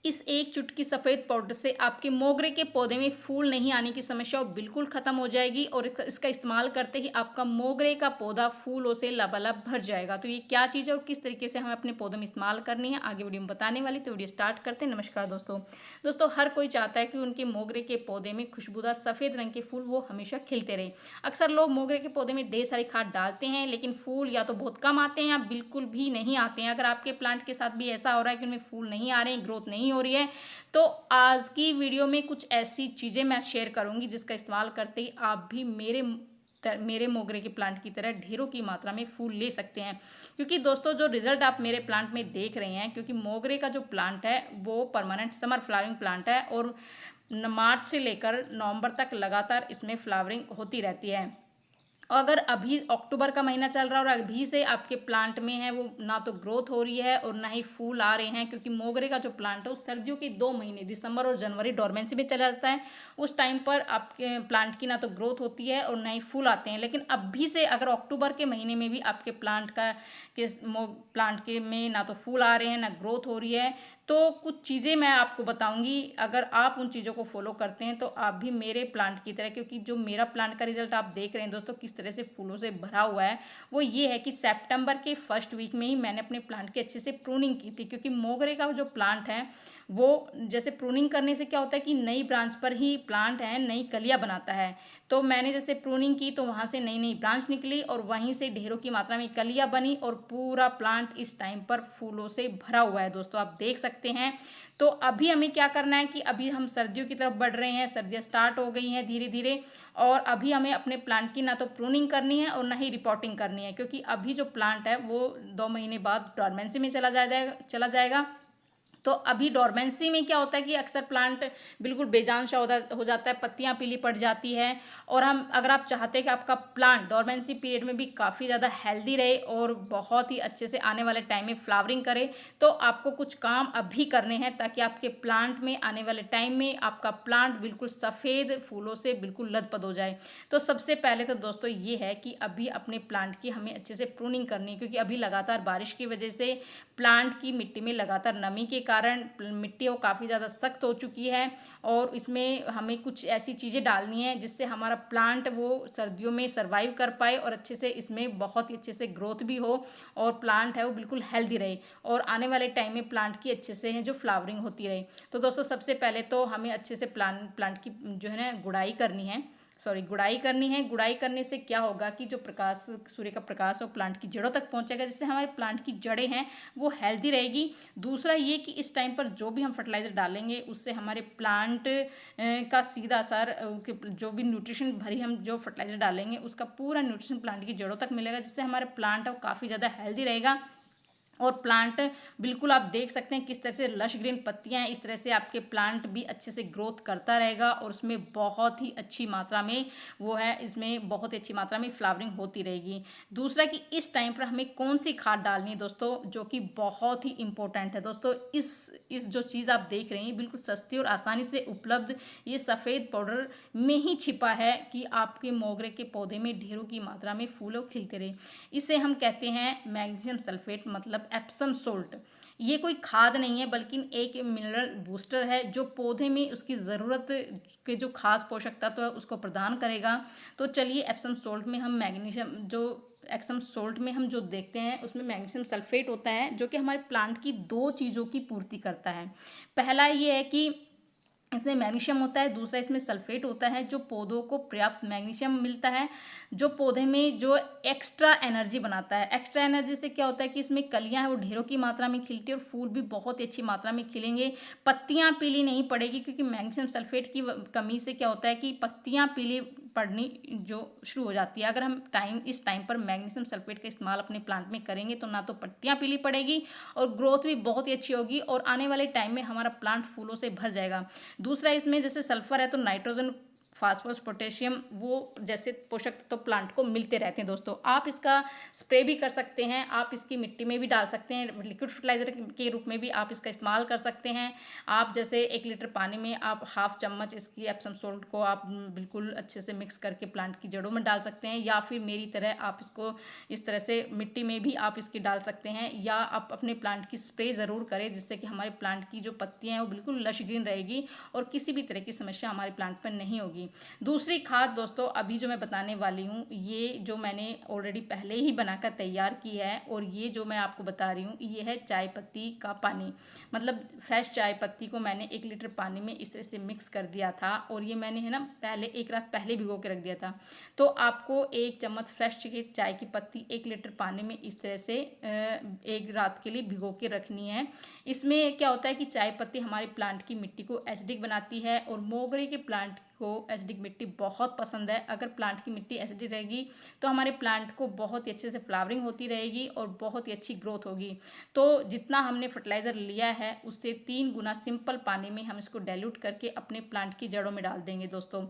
इस एक चुटकी सफ़ेद पाउडर से आपके मोगरे के पौधे में फूल नहीं आने की समस्या बिल्कुल ख़त्म हो जाएगी और इसका इस्तेमाल करते ही आपका मोगरे का पौधा फूलों से लबालब भर जाएगा। तो ये क्या चीज़ है और किस तरीके से हमें अपने पौधों में इस्तेमाल करनी है आगे वीडियो में बताने वाली, तो वीडियो स्टार्ट करते हैं। नमस्कार दोस्तों हर कोई चाहता है कि उनके मोगरे के पौधे में खुशबूदार सफ़ेद रंग के फूल वो हमेशा खिलते रहे। अक्सर लोग मोगरे के पौधे में ढेर सारी खाद डालते हैं लेकिन फूल या तो बहुत कम आते हैं या बिल्कुल भी नहीं आते हैं। अगर आपके प्लांट के साथ भी ऐसा हो रहा है कि उनमें फूल नहीं आ रहे हैं, ग्रोथ नहीं हो रही है, तो आज की वीडियो में कुछ ऐसी चीज़ें मैं शेयर करूंगी जिसका इस्तेमाल करते ही आप भी मेरे मोगरे के प्लांट की तरह ढेरों की मात्रा में फूल ले सकते हैं। क्योंकि दोस्तों जो रिजल्ट आप मेरे प्लांट में देख रहे हैं, क्योंकि मोगरे का जो प्लांट है वो परमानेंट समर फ्लावरिंग प्लांट है और मार्च से लेकर नवंबर तक लगातार इसमें फ्लावरिंग होती रहती है। अगर अभी अक्टूबर का महीना चल रहा है और अभी से आपके प्लांट में है वो ना तो ग्रोथ हो रही है और ना ही फूल आ रहे हैं, क्योंकि मोगरे का जो प्लांट है वो सर्दियों के 2 महीने दिसंबर और जनवरी डोरमेंसी में चला जाता है। उस टाइम पर आपके प्लांट की ना तो ग्रोथ होती है और ना ही फूल आते हैं। लेकिन अभी से अगर अक्टूबर के महीने में भी आपके प्लांट के में ना तो फूल आ रहे हैं ना ग्रोथ हो रही है, तो कुछ चीज़ें मैं आपको बताऊंगी। अगर आप उन चीज़ों को फॉलो करते हैं तो आप भी मेरे प्लांट की तरह, क्योंकि जो मेरा प्लांट का रिजल्ट आप देख रहे हैं दोस्तों किस तरह से फूलों से भरा हुआ है, वो ये है कि सितंबर के फर्स्ट वीक में ही मैंने अपने प्लांट की अच्छे से प्रूनिंग की थी। क्योंकि मोगरे का जो प्लांट है वो जैसे प्रूनिंग करने से क्या होता है कि नई ब्रांच पर ही प्लांट है नई कलियां बनाता है। तो मैंने जैसे प्रूनिंग की तो वहाँ से नई नई ब्रांच निकली और वहीं से ढेरों की मात्रा में कलियां बनी और पूरा प्लांट इस टाइम पर फूलों से भरा हुआ है दोस्तों, आप देख सकते हैं। तो अभी हमें क्या करना है कि अभी हम सर्दियों की तरफ बढ़ रहे हैं, सर्दियाँ स्टार्ट हो गई हैं धीरे धीरे, और अभी हमें अपने प्लांट की ना तो प्रूनिंग करनी है और ना ही रिपोर्टिंग करनी है। क्योंकि अभी जो प्लांट है वो 2 महीने बाद डॉर्मेंसी में चला जाएगा। तो अभी डोरमेंसी में क्या होता है कि अक्सर प्लांट बिल्कुल बेजान सा हो जाता है, पत्तियां पीली पड़ जाती है। और अगर आप चाहते हैं कि आपका प्लांट डोरमेंसी पीरियड में भी काफ़ी ज़्यादा हेल्दी रहे और बहुत ही अच्छे से आने वाले टाइम में फ्लावरिंग करे, तो आपको कुछ काम अभी करने हैं ताकि आपके प्लांट में आने वाले टाइम में आपका प्लांट बिल्कुल सफ़ेद फूलों से बिल्कुल लदपद हो जाए। तो सबसे पहले तो दोस्तों ये है कि अभी अपने प्लांट की हमें अच्छे से प्रूनिंग करनी है। क्योंकि अभी लगातार बारिश की वजह से प्लांट की मिट्टी में लगातार नमी के कारण मिट्टी वो काफ़ी ज़्यादा सख्त हो चुकी है और इसमें हमें कुछ ऐसी चीज़ें डालनी है जिससे हमारा प्लांट वो सर्दियों में सर्वाइव कर पाए और अच्छे से इसमें बहुत ही अच्छे से ग्रोथ भी हो और प्लांट है वो बिल्कुल हेल्दी रहे और आने वाले टाइम में प्लांट की अच्छे से है जो फ्लावरिंग होती रहे। तो दोस्तों सबसे पहले तो हमें अच्छे से प्लांट की जो है ना गुड़ाई करनी है। गुड़ाई करने से क्या होगा कि जो प्रकाश, सूर्य का प्रकाश और प्लांट की जड़ों तक पहुंचेगा, जिससे हमारे प्लांट की जड़ें हैं वो हेल्दी रहेगी। दूसरा ये कि इस टाइम पर जो भी हम फर्टिलाइज़र डालेंगे उससे हमारे प्लांट का सीधा असर, जो भी न्यूट्रिशन भरी हम जो फर्टिलाइज़र डालेंगे उसका पूरा न्यूट्रिशन प्लांट की जड़ों तक मिलेगा, जिससे हमारे प्लांट है वो काफ़ी ज़्यादा हेल्दी रहेगा। और प्लांट बिल्कुल आप देख सकते हैं किस तरह से लश ग्रीन पत्तियां हैं, इस तरह से आपके प्लांट भी अच्छे से ग्रोथ करता रहेगा और उसमें बहुत ही अच्छी मात्रा में वो है, इसमें बहुत ही अच्छी मात्रा में फ्लावरिंग होती रहेगी। दूसरा कि इस टाइम पर हमें कौन सी खाद डालनी है दोस्तों, जो कि बहुत ही इंपॉर्टेंट है दोस्तों। इस जो चीज़ आप देख रहे हैं बिल्कुल सस्ती और आसानी से उपलब्ध ये सफ़ेद पाउडर में ही छिपा है कि आपके मोगरे के पौधे में ढेरों की मात्रा में फूलों खिलते रहे। इसे हम कहते हैं मैग्नीशियम सल्फेट, मतलब एप्सम सोल्ट। ये कोई खाद नहीं है बल्कि एक मिनरल बूस्टर है जो पौधे में उसकी ज़रूरत के जो खास पोषक तत्व है उसको प्रदान करेगा। तो चलिए एप्सम सोल्ट में हम एक्सम सोल्ट में हम जो देखते हैं उसमें मैग्नीशियम सल्फेट होता है जो कि हमारे प्लांट की 2 चीज़ों की पूर्ति करता है। पहला ये है कि इसमें मैग्नीशियम होता है, दूसरा इसमें सल्फेट होता है जो पौधों को पर्याप्त मैग्नीशियम मिलता है जो पौधे में जो एक्स्ट्रा एनर्जी बनाता है। एक्स्ट्रा एनर्जी से क्या होता है कि इसमें कलियां हैं वो ढेरों की मात्रा में खिलती है और फूल भी बहुत ही अच्छी मात्रा में खिलेंगे। पत्तियां पीली नहीं पड़ेगी, क्योंकि मैग्नीशियम सल्फेट की कमी से क्या होता है कि पत्तियां पीली पड़नी जो शुरू हो जाती है। अगर हम इस टाइम पर मैग्नीशियम सल्फेट का इस्तेमाल अपने प्लांट में करेंगे तो ना तो पत्तियां पीली पड़ेगी और ग्रोथ भी बहुत ही अच्छी होगी और आने वाले टाइम में हमारा प्लांट फूलों से भर जाएगा। दूसरा इसमें जैसे सल्फर है तो नाइट्रोजन फास्फोरस, पोटेशियम, वो जैसे पोषक तत्व तो प्लांट को मिलते रहते हैं दोस्तों। आप इसका स्प्रे भी कर सकते हैं, आप इसकी मिट्टी में भी डाल सकते हैं, लिक्विड फर्टिलाइज़र के रूप में भी आप इसका इस्तेमाल कर सकते हैं। आप जैसे 1 लीटर पानी में आप हाफ चम्मच इसकी एप्सम सोल्ट को आप बिल्कुल अच्छे से मिक्स करके प्लांट की जड़ों में डाल सकते हैं, या फिर मेरी तरह आप इसको इस तरह से मिट्टी में भी आप इसकी डाल सकते हैं, या आप अपने प्लांट की स्प्रे ज़रूर करें, जिससे कि हमारे प्लांट की जो पत्तियाँ हैं वो बिल्कुल लश ग्रीन रहेगी और किसी भी तरह की समस्या हमारे प्लांट पर नहीं होगी। दूसरी खाद दोस्तों अभी जो मैं बताने वाली हूँ, ये जो मैंने ऑलरेडी पहले ही बनाकर तैयार की है, और ये जो मैं आपको बता रही हूँ ये है चाय पत्ती का पानी। मतलब फ्रेश चाय पत्ती को मैंने 1 लीटर पानी में इस तरह से मिक्स कर दिया था, और ये मैंने है ना पहले 1 रात पहले भिगो के रख दिया था। तो आपको 1 चम्मच फ्रेश चाय की पत्ती 1 लीटर पानी में इस तरह से 1 रात के लिए भिगो के रखनी है। इसमें क्या होता है कि चाय पत्ती हमारे प्लांट की मिट्टी को एसिडिक बनाती है, और मोगरे के प्लांट को एसिडिक मिट्टी बहुत पसंद है। अगर प्लांट की मिट्टी एसिडिक रहेगी तो हमारे प्लांट को बहुत ही अच्छे से फ्लावरिंग होती रहेगी और बहुत ही अच्छी ग्रोथ होगी। तो जितना हमने फर्टिलाइज़र लिया है उससे 3 गुना सिंपल पानी में हम इसको डाइल्यूट करके अपने प्लांट की जड़ों में डाल देंगे दोस्तों।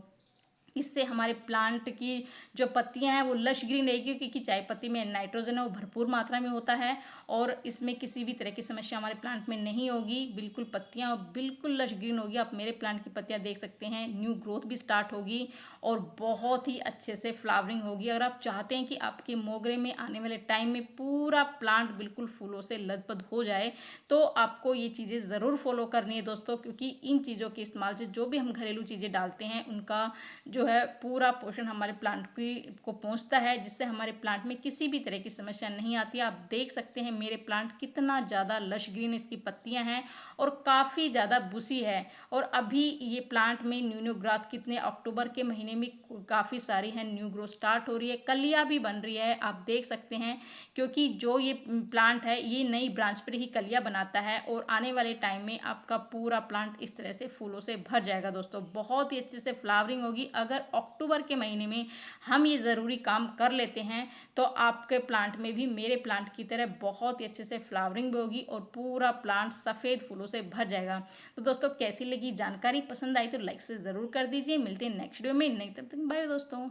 इससे हमारे प्लांट की जो पत्तियां हैं वो लश ग्रीन रहेगी, क्योंकि चाय पत्ती में नाइट्रोजन है वो भरपूर मात्रा में होता है, और इसमें किसी भी तरह की समस्या हमारे प्लांट में नहीं होगी। बिल्कुल पत्तियां बिल्कुल लश ग्रीन होगी। आप मेरे प्लांट की पत्तियां देख सकते हैं, न्यू ग्रोथ भी स्टार्ट होगी और बहुत ही अच्छे से फ्लावरिंग होगी। अगर आप चाहते हैं कि आपके मोगरे में आने वाले टाइम में पूरा प्लांट बिल्कुल फूलों से लदपद हो जाए, तो आपको ये चीज़ें ज़रूर फॉलो करनी है दोस्तों, क्योंकि इन चीज़ों के इस्तेमाल से जो भी हम घरेलू चीज़ें डालते हैं उनका जो है पूरा पोषण हमारे प्लांट को पहुंचता है, जिससे हमारे प्लांट में किसी भी तरह की समस्या नहीं आती। आप देख सकते हैं मेरे प्लांट कितना ज़्यादा लश ग्रीन इसकी पत्तियां हैं और काफ़ी ज़्यादा बुशी है। और अभी ये प्लांट में न्यू ग्रोथ कितने अक्टूबर के महीने में काफ़ी सारी है, न्यू ग्रोथ स्टार्ट हो रही है, कलियाँ भी बन रही है, आप देख सकते हैं। क्योंकि जो ये प्लांट है ये नई ब्रांच पर ही कलियाँ बनाता है, और आने वाले टाइम में आपका पूरा प्लांट इस तरह से फूलों से भर जाएगा दोस्तों। बहुत ही अच्छे से फ्लावरिंग होगी। अगर अक्टूबर के महीने में हम ये ज़रूरी काम कर लेते हैं तो आपके प्लांट में भी मेरे प्लांट की तरह बहुत ही अच्छे से फ्लावरिंग भी होगी और पूरा प्लांट सफ़ेद फूलों से भर जाएगा। तो दोस्तों कैसी लगी जानकारी, पसंद आई तो लाइक से ज़रूर कर दीजिए। मिलते हैं नेक्स्ट वीडियो में, नहीं तब तक बाय दोस्तों।